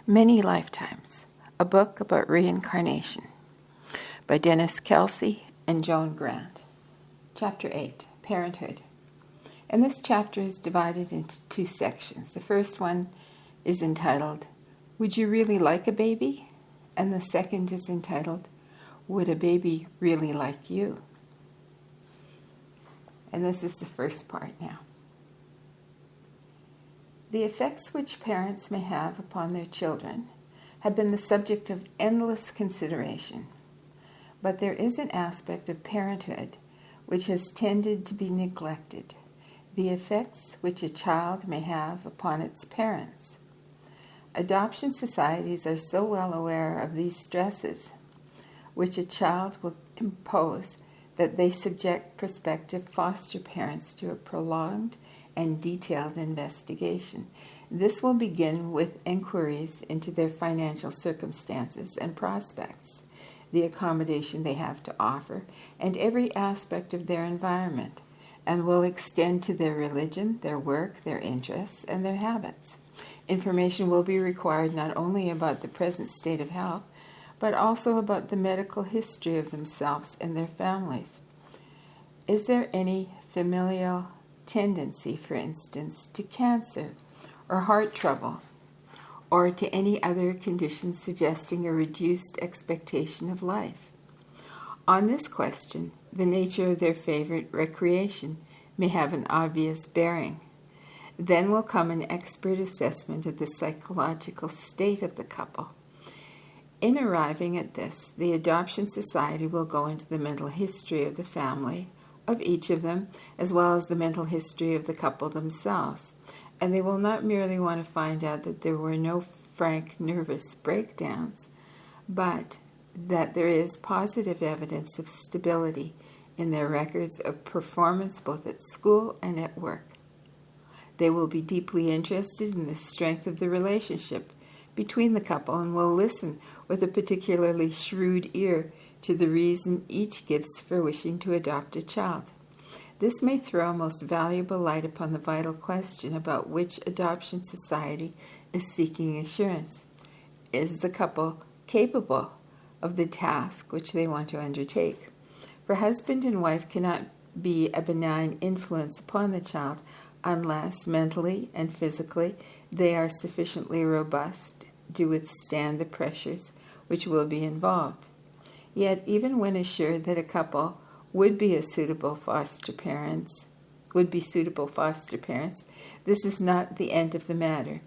Many Lifetimes, a book about reincarnation, by Kelsey and Joan Grant. Chapter 8, Parenthood. And this chapter is divided into two sections. The first one is entitled, Would You Really Like a Baby? And the second is entitled, Would a Baby Really Like You? And this is the first part now. The effects which parents may have upon their children have been the subject of endless consideration. But there is an aspect of parenthood which has tended to be neglected, the effects which a child may have upon its parents. Adoption societies are so well aware of these stresses which a child will impose that they subject prospective foster parents to a prolonged and detailed investigation. This will begin with inquiries into their financial circumstances and prospects, the accommodation they have to offer, and every aspect of their environment, and will extend to their religion, their work, their interests, and their habits. Information will be required not only about the present state of health, but also about the medical history of themselves and their families. Is there any familial tendency, for instance, to cancer or heart trouble, or to any other condition suggesting a reduced expectation of life? On this question, the nature of their favorite recreation may have an obvious bearing. Then will come an expert assessment of the psychological state of the couple. In arriving at this, the Adoption Society will go into the mental history of the family, of each of them, as well as the mental history of the couple themselves. And they will not merely want to find out that there were no frank nervous breakdowns, but that there is positive evidence of stability in their records of performance both at school and at work. They will be deeply interested in the strength of the relationship between the couple and will listen with a particularly shrewd ear to the reason each gives for wishing to adopt a child. This may throw a most valuable light upon the vital question about which adoption society is seeking assurance. Is the couple capable of the task which they want to undertake? For husband and wife cannot be a benign influence upon the child unless mentally and physically they are sufficiently robust to withstand the pressures which will be involved. Yet, even when assured that a couple would be suitable foster parents, this is not the end of the matter.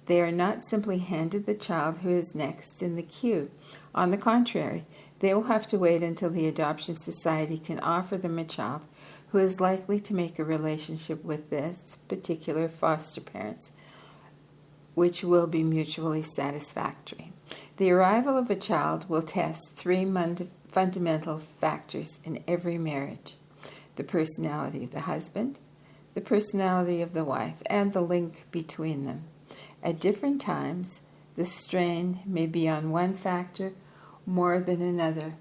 They are not simply handed the child who is next in the queue. On the contrary, they will have to wait until the Adoption Society can offer them a child who is likely to make a relationship with this particular foster parents, which will be mutually satisfactory. The arrival of a child will test three fundamental factors in every marriage: the personality of the husband, the personality of the wife, and the link between them. At different times, the strain may be on one factor more than another,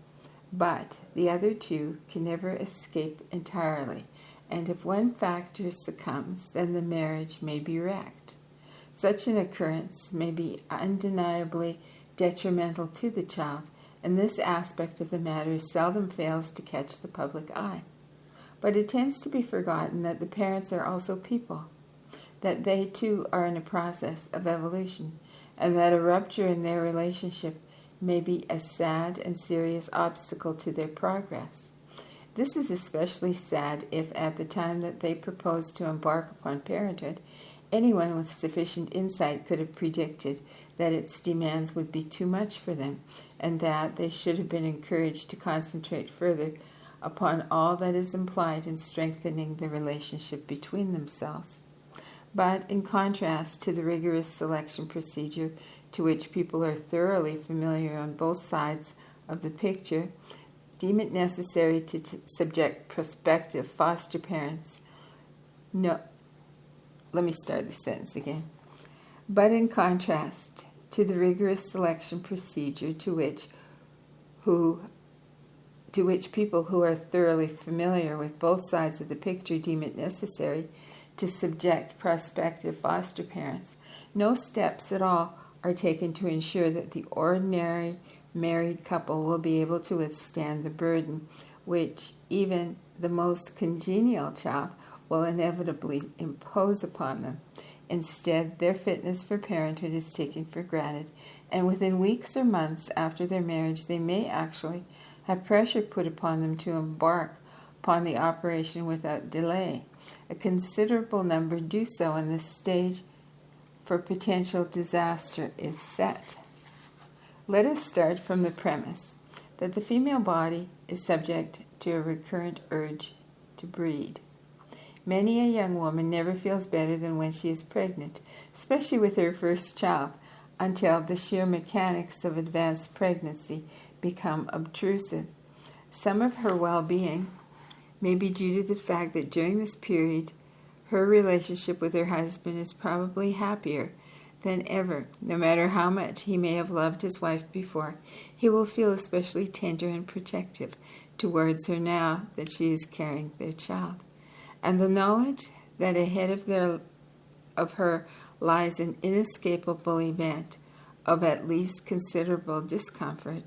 but the other two can never escape entirely, and if one factor succumbs, then the marriage may be wrecked. Such an occurrence may be undeniably detrimental to the child, and this aspect of the matter seldom fails to catch the public eye. But it tends to be forgotten that the parents are also people, that they too are in a process of evolution, and that a rupture in their relationship may be a sad and serious obstacle to their progress. This is especially sad if, at the time that they propose to embark upon parenthood, anyone with sufficient insight could have predicted that its demands would be too much for them, and that they should have been encouraged to concentrate further upon all that is implied in strengthening the relationship between themselves. But in contrast to the rigorous selection procedure to which people are thoroughly familiar on both sides of the picture, deem it necessary to subject prospective foster parents. But in contrast to the rigorous selection procedure to which people who are thoroughly familiar with both sides of the picture deem it necessary to subject prospective foster parents, no steps at all are taken to ensure that the ordinary married couple will be able to withstand the burden which even the most congenial child will inevitably impose upon them. Instead, their fitness for parenthood is taken for granted, and within weeks or months after their marriage, they may actually have pressure put upon them to embark upon the operation without delay. A considerable number do so, and the stage for potential disaster is set. Let us start from the premise that the female body is subject to a recurrent urge to breed. Many a young woman never feels better than when she is pregnant, especially with her first child, until the sheer mechanics of advanced pregnancy become obtrusive. Some of her well-being may be due to the fact that during this period, her relationship with her husband is probably happier than ever. No matter how much he may have loved his wife before, he will feel especially tender and protective towards her now that she is carrying their child. And the knowledge that ahead of her lies an inescapable event of at least considerable discomfort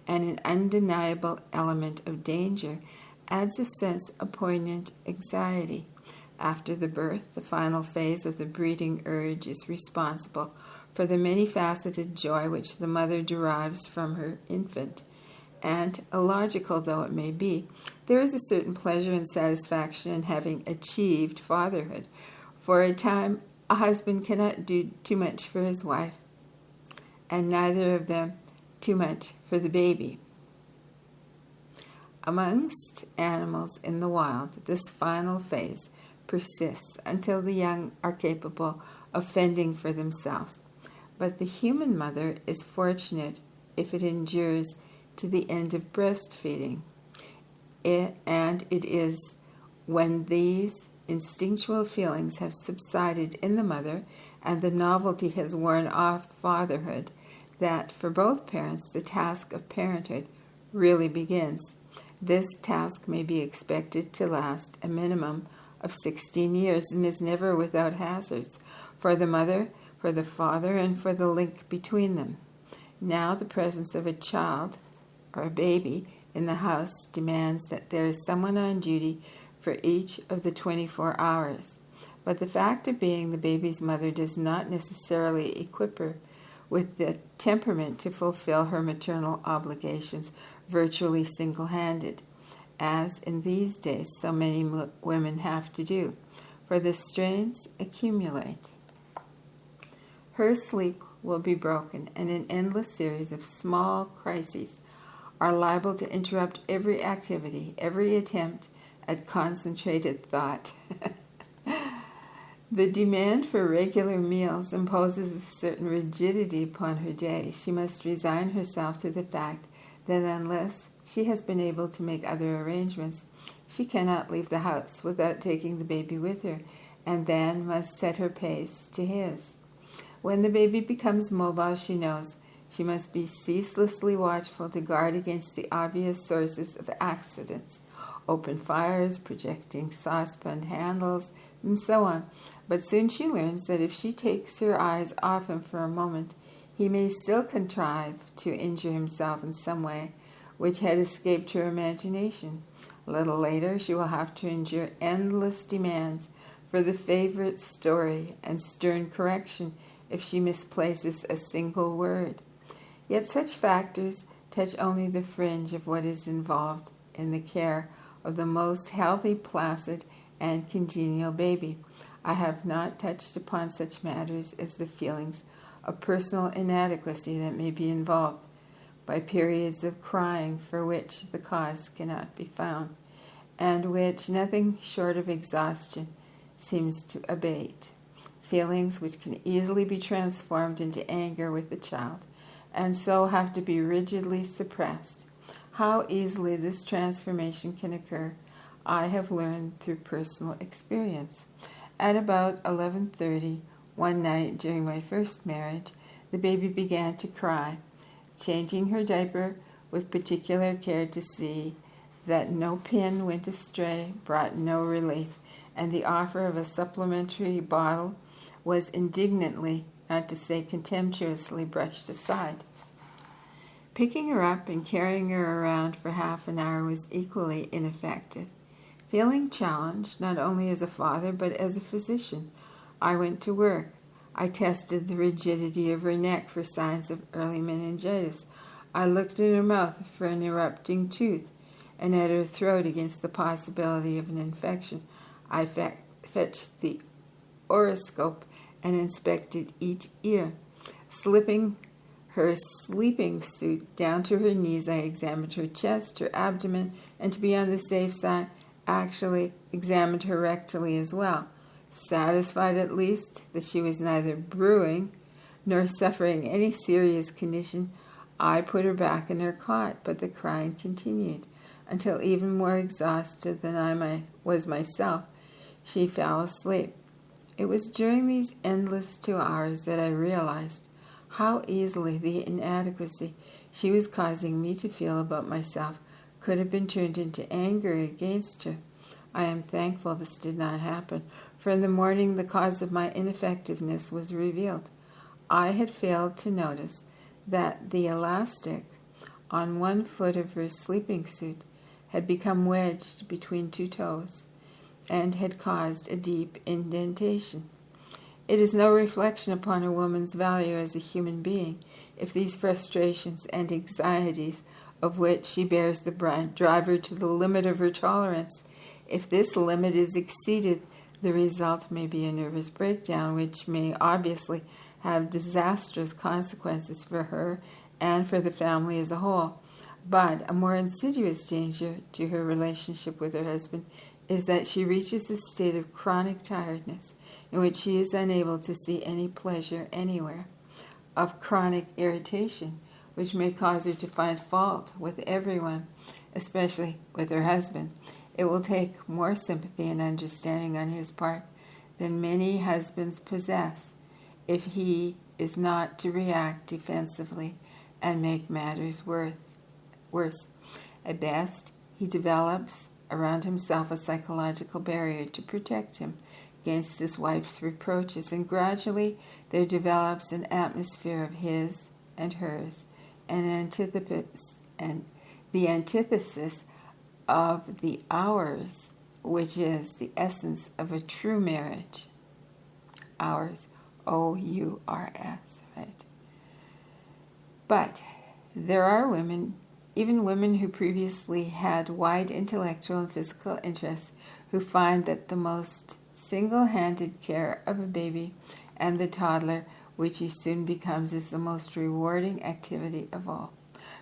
and an undeniable element of danger adds a sense of poignant anxiety. After the birth, the final phase of the breeding urge is responsible for the many-faceted joy which the mother derives from her infant. And, illogical though it may be, there is a certain pleasure and satisfaction in having achieved fatherhood. For a time, a husband cannot do too much for his wife, and neither of them too much for the baby. Amongst animals in the wild, this final phase persists until the young are capable of fending for themselves. But the human mother is fortunate if it endures to the end of breastfeeding. And it is when these instinctual feelings have subsided in the mother and the novelty has worn off fatherhood that, for both parents, the task of parenthood really begins. This task may be expected to last a minimum of 16 years and is never without hazards for the mother, for the father, and for the link between them. Now the presence of a child or a baby in the house demands that there is someone on duty for each of the 24 hours. But the fact of being the baby's mother does not necessarily equip her with the temperament to fulfill her maternal obligations virtually single-handed, as in these days so many women have to do, for the strains accumulate. Her sleep will be broken, and an endless series of small crises are liable to interrupt every activity, every attempt at concentrated thought. The demand for regular meals imposes a certain rigidity upon her day. She must resign herself to the fact that unless she has been able to make other arrangements, she cannot leave the house without taking the baby with her, and then must set her pace to his. When the baby becomes mobile, she knows she must be ceaselessly watchful to guard against the obvious sources of accidents, open fires, projecting saucepan handles, and so on. But soon she learns that if she takes her eyes off him for a moment, he may still contrive to injure himself in some way which had escaped her imagination. A little later, she will have to endure endless demands for the favorite story and stern correction if she misplaces a single word. Yet such factors touch only the fringe of what is involved in the care of the most healthy, placid, and congenial baby. I have not touched upon such matters as the feelings of personal inadequacy that may be involved by periods of crying for which the cause cannot be found, and which nothing short of exhaustion seems to abate. Feelings which can easily be transformed into anger with the child, and so have to be rigidly suppressed. How easily this transformation can occur, I have learned through personal experience. At about 11:30 one night during my first marriage, the baby began to cry. Changing her diaper with particular care to see that no pin went astray brought no relief, and the offer of a supplementary bottle was indignantly not to say contemptuously brushed aside. Picking her up and carrying her around for half an hour was equally ineffective. Feeling challenged, not only as a father but as a physician, I went to work. I tested the rigidity of her neck for signs of early meningitis. I looked at her mouth for an erupting tooth, and at her throat against the possibility of an infection. I fetched the otoscope and inspected each ear. Slipping her sleeping suit down to her knees, I examined her chest, her abdomen, and to be on the safe side, actually examined her rectally as well. Satisfied at least that she was neither brewing nor suffering any serious condition, I put her back in her cot, but the crying continued until, even more exhausted than I was myself, she fell asleep. It was during these endless 2 hours that I realized how easily the inadequacy she was causing me to feel about myself could have been turned into anger against her. I am thankful this did not happen, for in the morning the cause of my ineffectiveness was revealed. I had failed to notice that the elastic on one foot of her sleeping suit had become wedged between 2 toes and had caused a deep indentation. It is no reflection upon a woman's value as a human being if these frustrations and anxieties of which she bears the brunt drive her to the limit of her tolerance. If this limit is exceeded, the result may be a nervous breakdown, which may obviously have disastrous consequences for her and for the family as a whole. But a more insidious danger to her relationship with her husband is that she reaches a state of chronic tiredness in which she is unable to see any pleasure anywhere, of chronic irritation, which may cause her to find fault with everyone, especially with her husband. It will take more sympathy and understanding on his part than many husbands possess if he is not to react defensively and make matters worse. At best, he develops around himself a psychological barrier to protect him against his wife's reproaches, and gradually there develops an atmosphere of his and hers, and the antithesis of the ours, which is the essence of a true marriage. Ours, O-U-R-S, right? But there are women, even women who previously had wide intellectual and physical interests, who find that the most single-handed care of a baby and the toddler, which he soon becomes, is the most rewarding activity of all.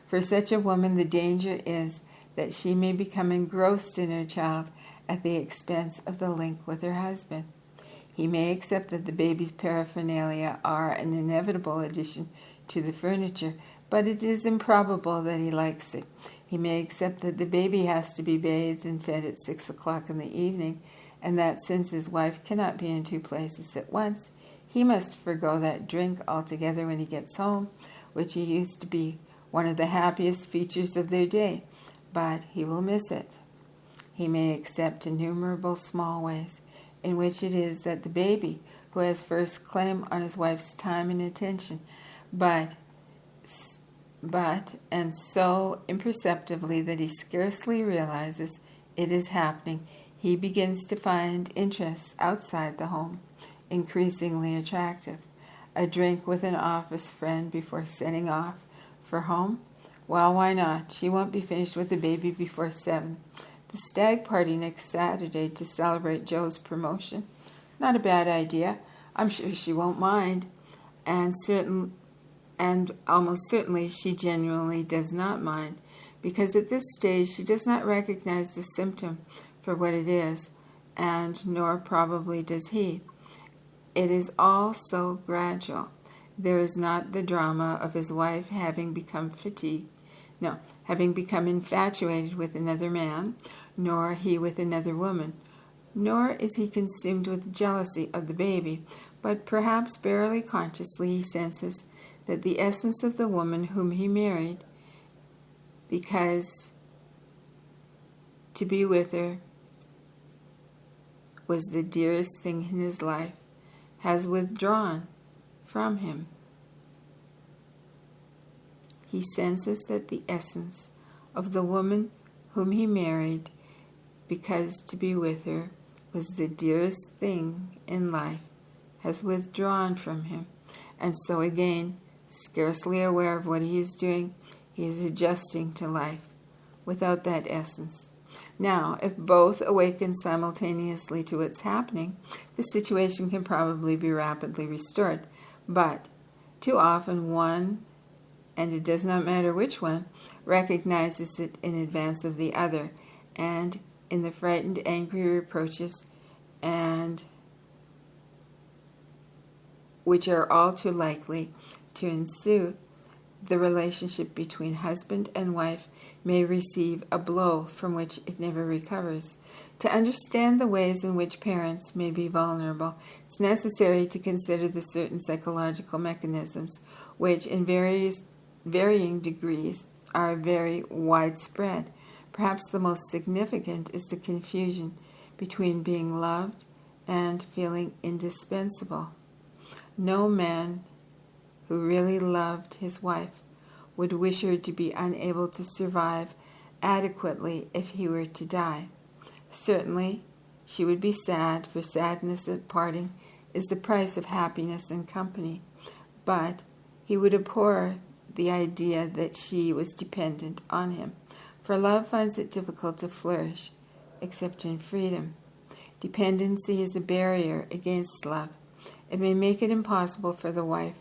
For such a woman, the danger is that she may become engrossed in her child at the expense of the link with her husband. He may accept that the baby's paraphernalia are an inevitable addition to the furniture, but it is improbable that he likes it. He may accept that the baby has to be bathed and fed at 6 o'clock in the evening, and that since his wife cannot be in 2 places at once, he must forgo that drink altogether when he gets home, which he used to be one of the happiest features of their day, but he will miss it. He may accept innumerable small ways in which it is that the baby who has first claim on his wife's time and attention, but and so imperceptibly that he scarcely realizes it is happening, he begins to find interests outside the home increasingly attractive. A drink with an office friend before setting off for home? Well, why not? She won't be finished with the baby before 7. The stag party next Saturday to celebrate Joe's promotion? Not a bad idea. I'm sure she won't mind. And almost certainly she genuinely does not mind, because at this stage she does not recognize the symptom for what it is, and nor probably does he. It is all so gradual. There is not the drama of his wife having become having become infatuated with another man, nor he with another woman. Nor is he consumed with jealousy of the baby, but perhaps barely consciously he senses that the essence of the woman whom he married, because to be with her was the dearest thing in his life, has withdrawn from him. He senses that the essence of the woman whom he married, because to be with her was the dearest thing in life, has withdrawn from him. And so again, scarcely aware of what he is doing, he is adjusting to life without that essence. Now, if both awaken simultaneously to what's happening, the situation can probably be rapidly restored. But too often one, and it does not matter which one, recognizes it in advance of the other, and in the frightened, angry reproaches, and which are all too likely to ensue, the relationship between husband and wife may receive a blow from which it never recovers. To understand the ways in which parents may be vulnerable, it's necessary to consider the certain psychological mechanisms which, in varying degrees, are very widespread. Perhaps the most significant is the confusion between being loved and feeling indispensable. No man who really loved his wife would wish her to be unable to survive adequately if he were to die. Certainly, she would be sad, for sadness at parting is the price of happiness and company. But he would abhor the idea that she was dependent on him, for love finds it difficult to flourish except in freedom. Dependency is a barrier against love. It may make it impossible for the wife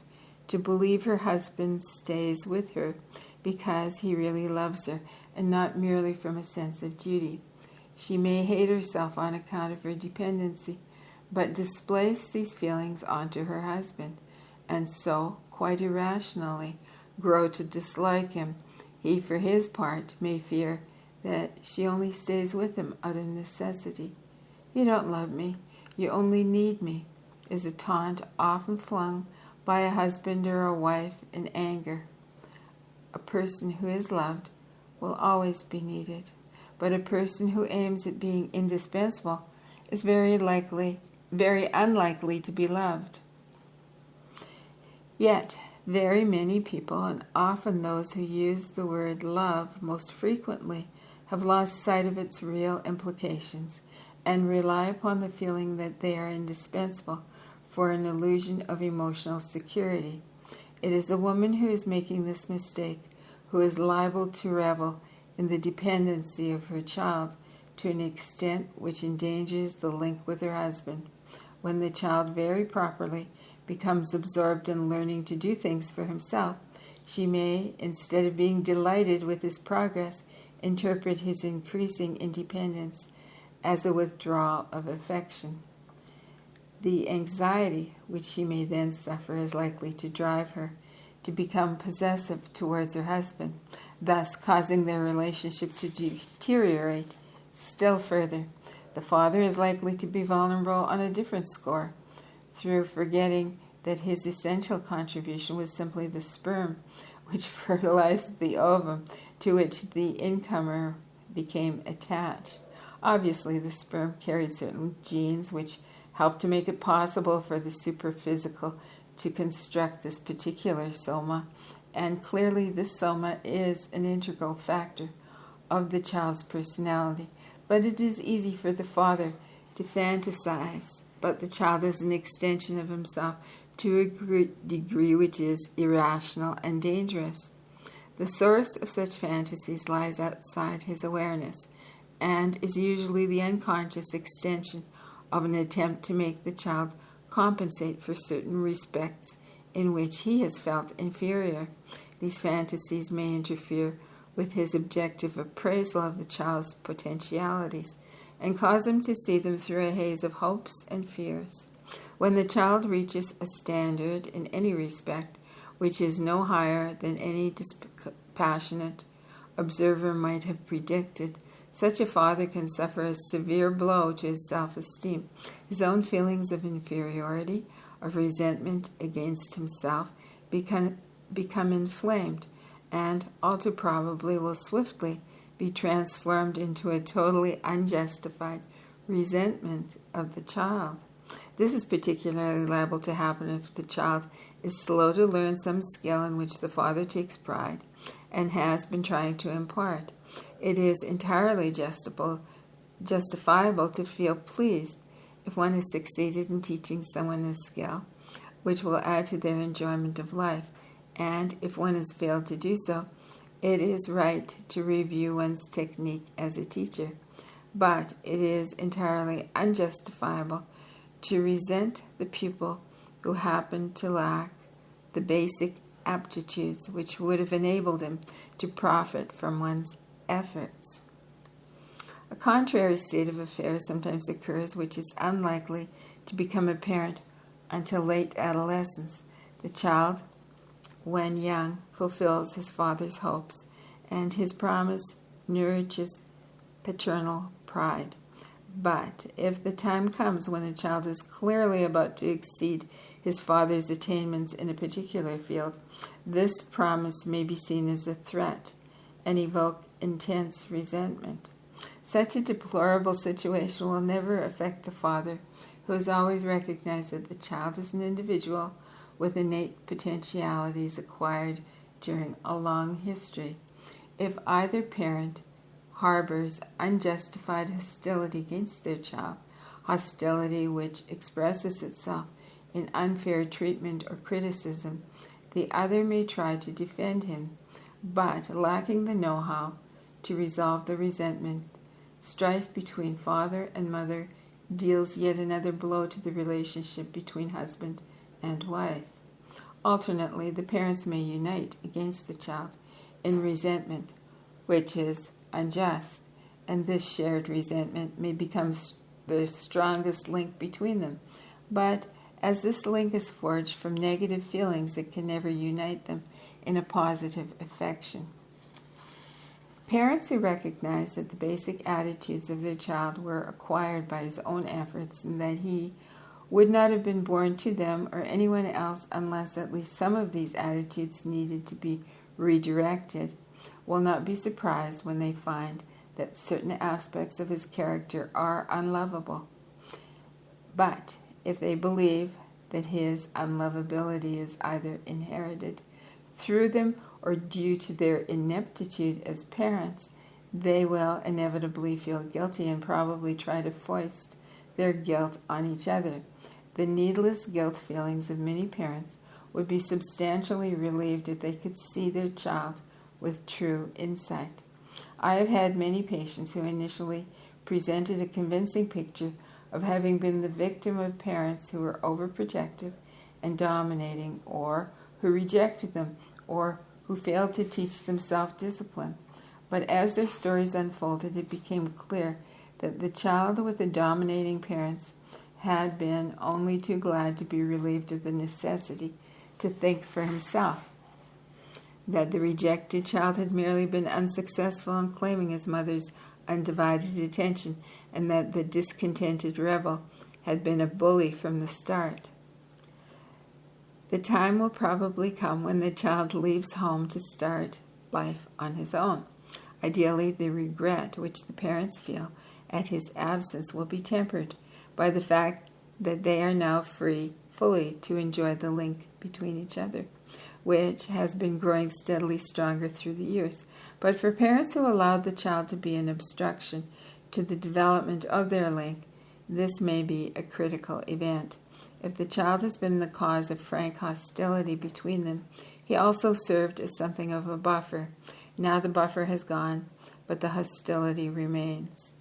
to believe her husband stays with her because he really loves her and not merely from a sense of duty. She may hate herself on account of her dependency, but displace these feelings onto her husband, and so, quite irrationally, grow to dislike him. He, for his part, may fear that she only stays with him out of necessity. "You don't love me, you only need me," is a taunt often flung by a husband or a wife in anger. A person who is loved will always be needed, but a person who aims at being indispensable is very unlikely to be loved. Yet, very many people, and often those who use the word love most frequently, have lost sight of its real implications and rely upon the feeling that they are indispensable for an illusion of emotional security. It is a woman who is making this mistake who is liable to revel in the dependency of her child to an extent which endangers the link with her husband. When the child very properly becomes absorbed in learning to do things for himself, she may, instead of being delighted with his progress, interpret his increasing independence as a withdrawal of affection. The anxiety which she may then suffer is likely to drive her to become possessive towards her husband, thus causing their relationship to deteriorate still further. The father is likely to be vulnerable on a different score, through forgetting that his essential contribution was simply the sperm which fertilized the ovum to which the incomer became attached. Obviously, the sperm carried certain genes which helped to make it possible for the superphysical to construct this particular soma, and clearly this soma is an integral factor of the child's personality. But it is easy for the father to fantasize about the child as an extension of himself to a degree which is irrational and dangerous. The source of such fantasies lies outside his awareness and is usually the unconscious extension of an attempt to make the child compensate for certain respects in which he has felt inferior. These fantasies may interfere with his objective appraisal of the child's potentialities and cause him to see them through a haze of hopes and fears. When the child reaches a standard in any respect which is no higher than any dispassionate observer might have predicted, such a father can suffer a severe blow to his self-esteem. His own feelings of inferiority, of resentment against himself, become inflamed, and all too probably will swiftly be transformed into a totally unjustified resentment of the child. This is particularly liable to happen if the child is slow to learn some skill in which the father takes pride and has been trying to impart. It is entirely justifiable to feel pleased if one has succeeded in teaching someone a skill which will add to their enjoyment of life, and if one has failed to do so, it is right to review one's technique as a teacher. But it is entirely unjustifiable to resent the pupil who happened to lack the basic aptitudes which would have enabled him to profit from one's efforts. A contrary state of affairs sometimes occurs, which is unlikely to become apparent until late adolescence. The child, when young, fulfills his father's hopes, and his promise nourishes paternal pride. But if the time comes when the child is clearly about to exceed his father's attainments in a particular field, this promise may be seen as a threat and evoke intense resentment. Such a deplorable situation will never affect the father, who has always recognized that the child is an individual with innate potentialities acquired during a long history. If either parent harbors unjustified hostility against their child, hostility which expresses itself in unfair treatment or criticism, the other may try to defend him, but lacking the know-how to resolve the resentment, strife between father and mother deals yet another blow to the relationship between husband and wife. Alternately, the parents may unite against the child in resentment, which is unjust, and this shared resentment may become the strongest link between them. But as this link is forged from negative feelings, it can never unite them in a positive affection. Parents who recognize that the basic attitudes of their child were acquired by his own efforts and that he would not have been born to them or anyone else unless at least some of these attitudes needed to be redirected, will not be surprised when they find that certain aspects of his character are unlovable. But if they believe that his unlovability is either inherited through them or due to their ineptitude as parents, they will inevitably feel guilty and probably try to foist their guilt on each other. The needless guilt feelings of many parents would be substantially relieved if they could see their child with true insight. I have had many patients who initially presented a convincing picture of having been the victim of parents who were overprotective and dominating, or who rejected them, or who failed to teach them self-discipline. But as their stories unfolded, it became clear that the child with the dominating parents had been only too glad to be relieved of the necessity to think for himself, that the rejected child had merely been unsuccessful in claiming his mother's undivided attention, and that the discontented rebel had been a bully from the start. The time will probably come when the child leaves home to start life on his own. Ideally, the regret which the parents feel at his absence will be tempered by the fact that they are now free fully to enjoy the link between each other, which has been growing steadily stronger through the years. But for parents who allowed the child to be an obstruction to the development of their link, this may be a critical event. If the child has been the cause of frank hostility between them, he also served as something of a buffer. Now the buffer has gone, but the hostility remains.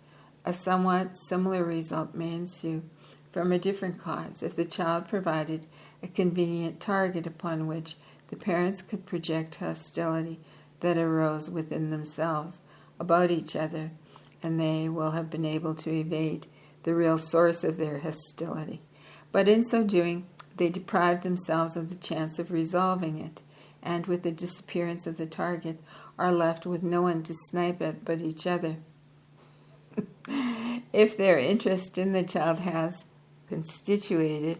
A somewhat similar result may ensue from a different cause if the child provided a convenient target upon which the parents could project hostility that arose within themselves about each other, and they will have been able to evade the real source of their hostility. But in so doing, they deprive themselves of the chance of resolving it, and with the disappearance of the target, are left with no one to snipe at but each other. If their interest in the child has constituted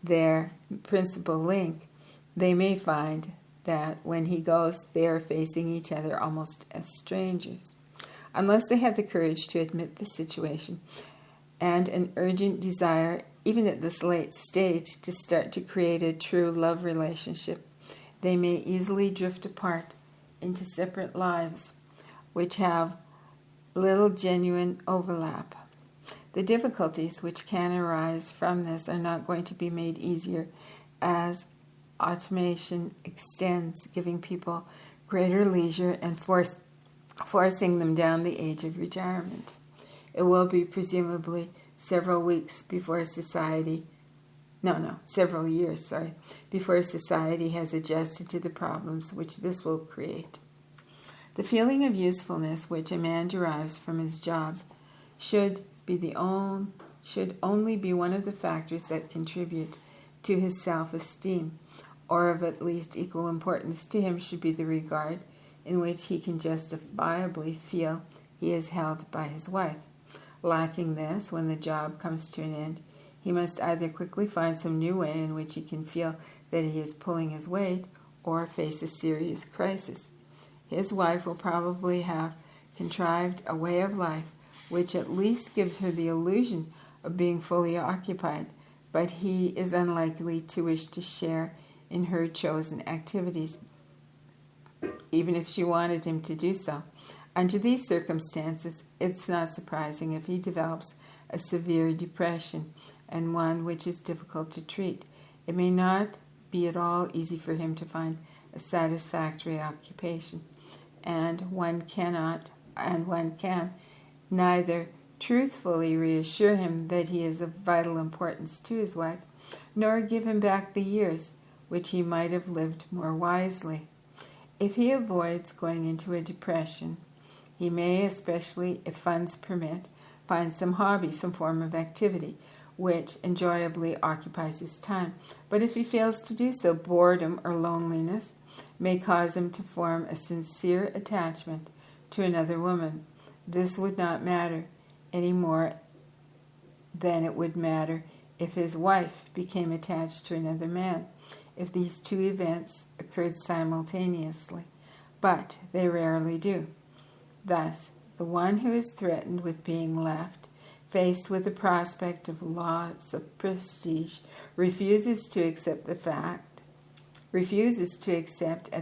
their principal link, they may find that when he goes, they are facing each other almost as strangers. Unless they have the courage to admit the situation and an urgent desire even at this late stage, to start to create a true love relationship. They may easily drift apart into separate lives, which have little genuine overlap. The difficulties which can arise from this are not going to be made easier as automation extends, giving people greater leisure and forcing them down the age of retirement. It will be presumably several years, before society has adjusted to the problems which this will create. The feeling of usefulness which a man derives from his job should only be one of the factors that contribute to his self-esteem, or of at least equal importance to him should be the regard in which he can justifiably feel he is held by his wife. Lacking this, when the job comes to an end, he must either quickly find some new way in which he can feel that he is pulling his weight, or face a serious crisis. His wife will probably have contrived a way of life which at least gives her the illusion of being fully occupied, but he is unlikely to wish to share in her chosen activities, even if she wanted him to do so. Under these circumstances, it's not surprising if he develops a severe depression, and one which is difficult to treat. It may not be at all easy for him to find a satisfactory occupation, and one can neither truthfully reassure him that he is of vital importance to his wife, nor give him back the years which he might have lived more wisely. If he avoids going into a depression, he may, especially if funds permit, find some hobby, some form of activity, which enjoyably occupies his time. But if he fails to do so, boredom or loneliness may cause him to form a sincere attachment to another woman. This would not matter any more than it would matter if his wife became attached to another man, if these two events occurred simultaneously. But they rarely do. Thus, the one who is threatened with being left, faced with the prospect of loss of prestige, refuses to accept at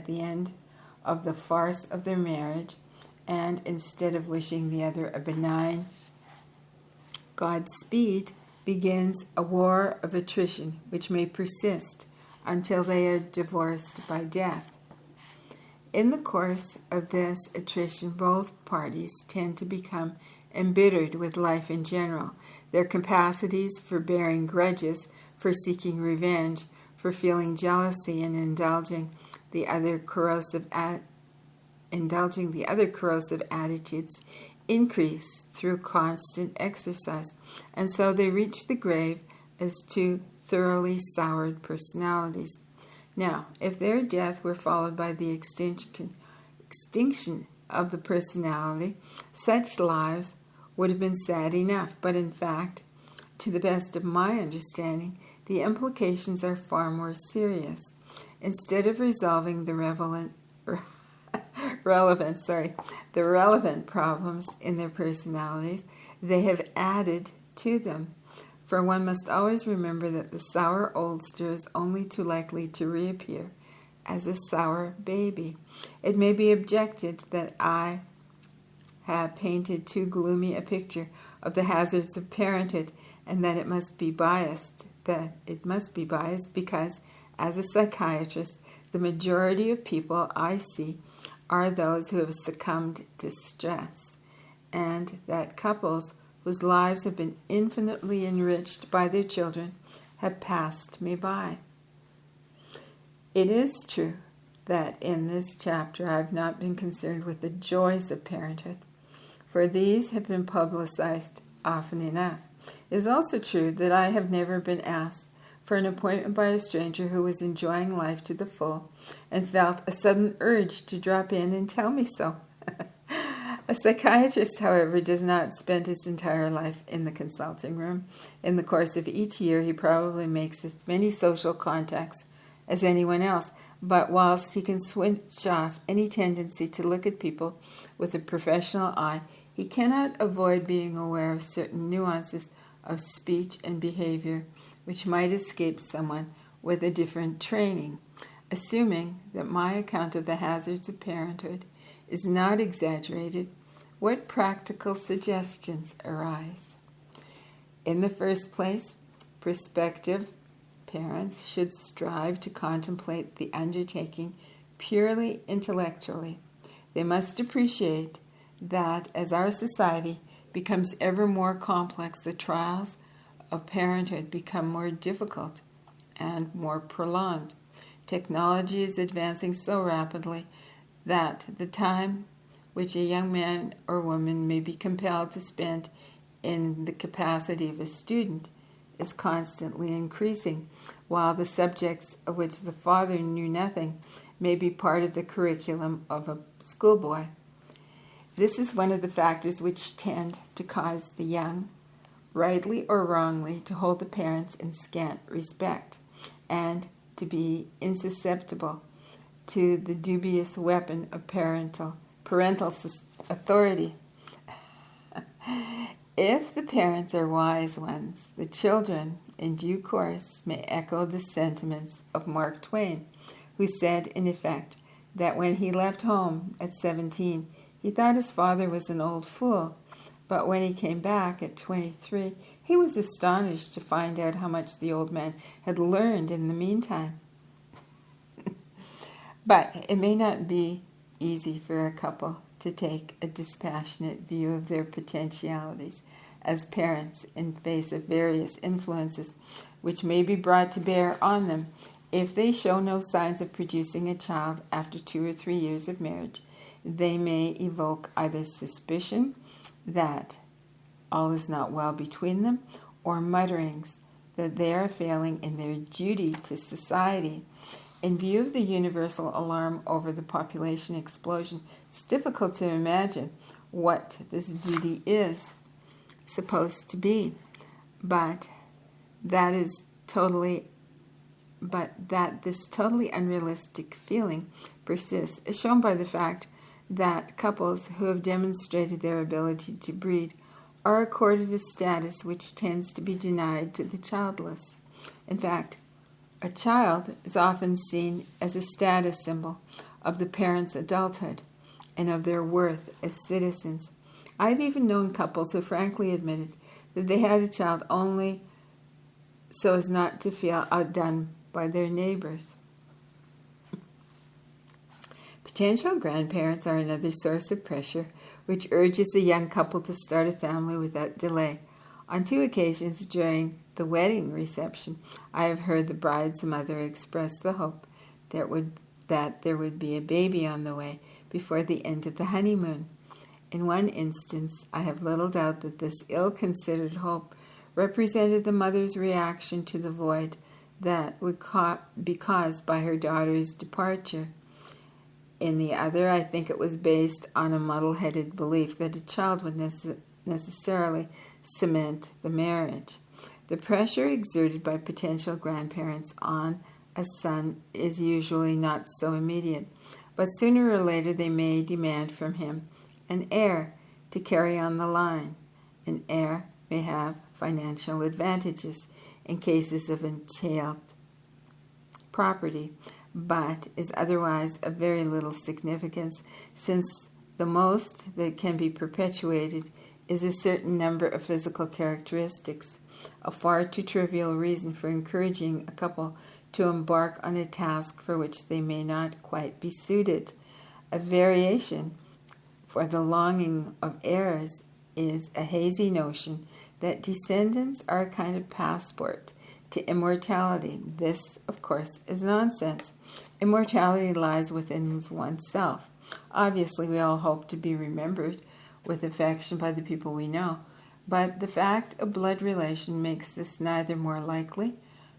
the end of the farce of their marriage, and instead of wishing the other a benign Godspeed, begins a war of attrition which may persist until they are divorced by death. In the course of this attrition, both parties tend to become embittered with life in general. Their capacities for bearing grudges, for seeking revenge, for feeling jealousy and indulging the other corrosive attitudes increase through constant exercise, and so they reach the grave as two thoroughly soured personalities. Now, if their death were followed by the extinction of the personality, such lives would have been sad enough, but in fact, to the best of my understanding, the implications are far more serious. Instead of resolving the relevant problems in their personalities, they have added to them. For one must always remember that the sour oldster is only too likely to reappear as a sour baby. It may be objected that I have painted too gloomy a picture of the hazards of parenthood, and that it must be biased because, as a psychiatrist, the majority of people I see are those who have succumbed to stress, and that couples whose lives have been infinitely enriched by their children have passed me by. It is true that in this chapter I have not been concerned with the joys of parenthood, for these have been publicized often enough. It is also true that I have never been asked for an appointment by a stranger who was enjoying life to the full and felt a sudden urge to drop in and tell me so. A psychiatrist, however, does not spend his entire life in the consulting room. In the course of each year, he probably makes as many social contacts as anyone else, but whilst he can switch off any tendency to look at people with a professional eye, he cannot avoid being aware of certain nuances of speech and behavior which might escape someone with a different training, assuming that my account of the hazards of parenthood is not exaggerated. What practical suggestions arise? In the first place, prospective parents should strive to contemplate the undertaking purely intellectually. They must appreciate that as our society becomes ever more complex, the trials of parenthood become more difficult and more prolonged. Technology is advancing so rapidly that the time which a young man or woman may be compelled to spend in the capacity of a student is constantly increasing, while the subjects of which the father knew nothing may be part of the curriculum of a schoolboy. This is one of the factors which tend to cause the young, rightly or wrongly, to hold the parents in scant respect and to be insusceptible to the dubious weapon of parental authority. If the parents are wise ones, the children, in due course, may echo the sentiments of Mark Twain, who said, in effect, that when he left home at 17, he thought his father was an old fool, but when he came back at 23, he was astonished to find out how much the old man had learned in the meantime. But it may not be easy for a couple to take a dispassionate view of their potentialities as parents in face of various influences which may be brought to bear on them. If they show no signs of producing a child after 2 or 3 years of marriage, they may evoke either suspicion that all is not well between them, or mutterings that they are failing in their duty to society. In view of the universal alarm over the population explosion, it's difficult to imagine what this duty is supposed to be, but that this totally unrealistic feeling persists is shown by the fact that couples who have demonstrated their ability to breed are accorded a status which tends to be denied to the childless. In fact, a child is often seen as a status symbol of the parents' adulthood and of their worth as citizens. I've even known couples who frankly admitted that they had a child only so as not to feel outdone by their neighbors. Potential grandparents are another source of pressure which urges a young couple to start a family without delay. On 2 occasions during the wedding reception, I have heard the bride's mother express the hope that there would be a baby on the way before the end of the honeymoon. In one instance, I have little doubt that this ill-considered hope represented the mother's reaction to the void that would be caused by her daughter's departure. In the other, I think it was based on a muddle-headed belief that a child would necessarily cement the marriage. The pressure exerted by potential grandparents on a son is usually not so immediate, but sooner or later they may demand from him an heir to carry on the line. An heir may have financial advantages in cases of entailed property, but is otherwise of very little significance, since the most that can be perpetuated is a certain number of physical characteristics, a far too trivial reason for encouraging a couple to embark on a task for which they may not quite be suited. A variation for the longing of heirs is a hazy notion that descendants are a kind of passport to immortality. This, of course, is nonsense. Immortality lies within oneself. Obviously, we all hope to be remembered with affection by the people we know, but the fact of blood relation makes this neither more likely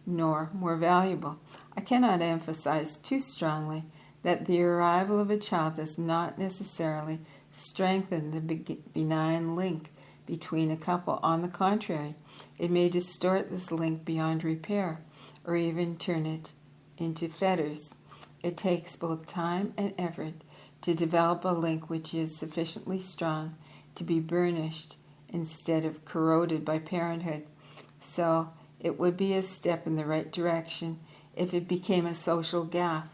nor more valuable. I cannot emphasize too strongly that the arrival of a child does not necessarily strengthen the benign link between a couple. On the contrary, it may distort this link beyond repair, or even turn it into fetters. It takes both time and effort to develop a link which is sufficiently strong to be burnished instead of corroded by parenthood. So It would be a step in the right direction if it became a social gaffe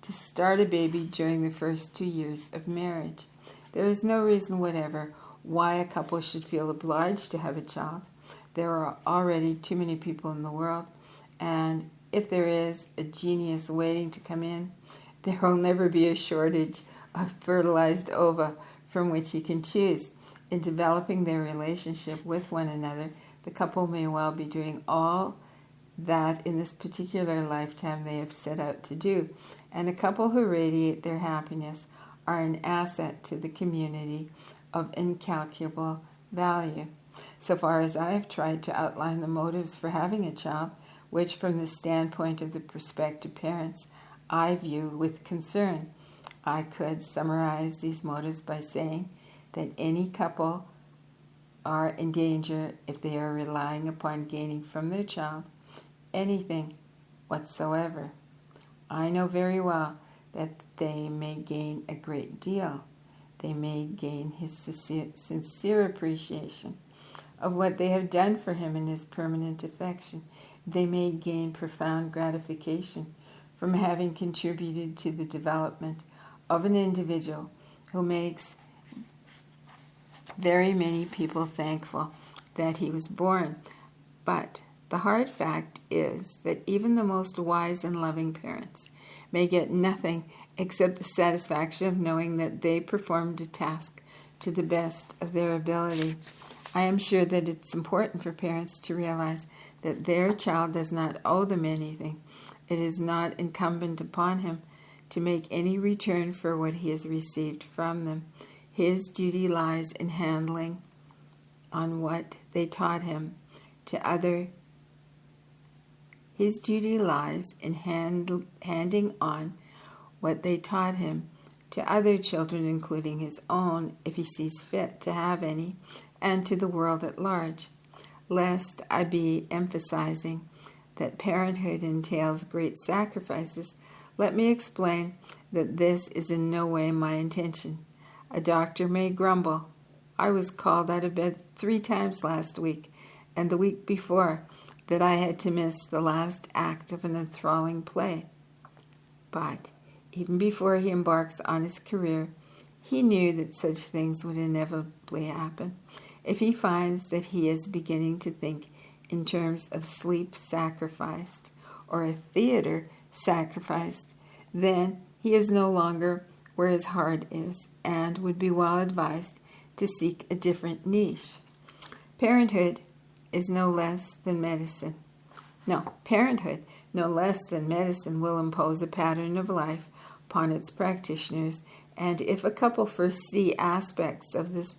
to start a baby during the first 2 years of marriage. There is no reason whatever why a couple should feel obliged to have a child. There are already too many people in the world, and if there is a genius waiting to come in, there will never be a shortage of fertilized ova from which you can choose. In developing their relationship with one another, the couple may well be doing all that in this particular lifetime they have set out to do, and a couple who radiate their happiness are an asset to the community of incalculable value. So far as I have tried to outline the motives for having a child, which from the standpoint of the prospective parents I view with concern, I could summarize these motives by saying that any couple are in danger if they are relying upon gaining from their child anything whatsoever. I know very well that they may gain a great deal. They may gain his sincere appreciation of what they have done for him in his permanent affection. They may gain profound gratification from having contributed to the development of an individual who makes very many people thankful that he was born. But the hard fact is that even the most wise and loving parents may get nothing except the satisfaction of knowing that they performed a task to the best of their ability. I am sure that it's important for parents to realize that their child does not owe them anything. It is not incumbent upon him to make any return for what he has received from them. His duty lies in handing on what they taught him to other. His duty lies in handing on what they taught him to other children, including his own, if he sees fit to have any, and to the world at large. Lest I be emphasizing that parenthood entails great sacrifices, let me explain that this is in no way my intention. A doctor may grumble. I was called out of bed 3 times last week, and the week before that I had to miss the last act of an enthralling play. But even before he embarks on his career, he knew that such things would inevitably happen. If he finds that he is beginning to think in terms of sleep sacrificed or a theater sacrificed, then he is no longer where his heart is and would be well advised to seek a different niche. Parenthood is no less than medicine. Parenthood, no less than medicine, will impose a pattern of life upon its practitioners, and if a couple foresee aspects of this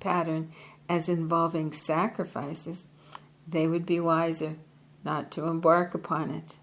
pattern as involving sacrifices, they would be wiser not to embark upon it.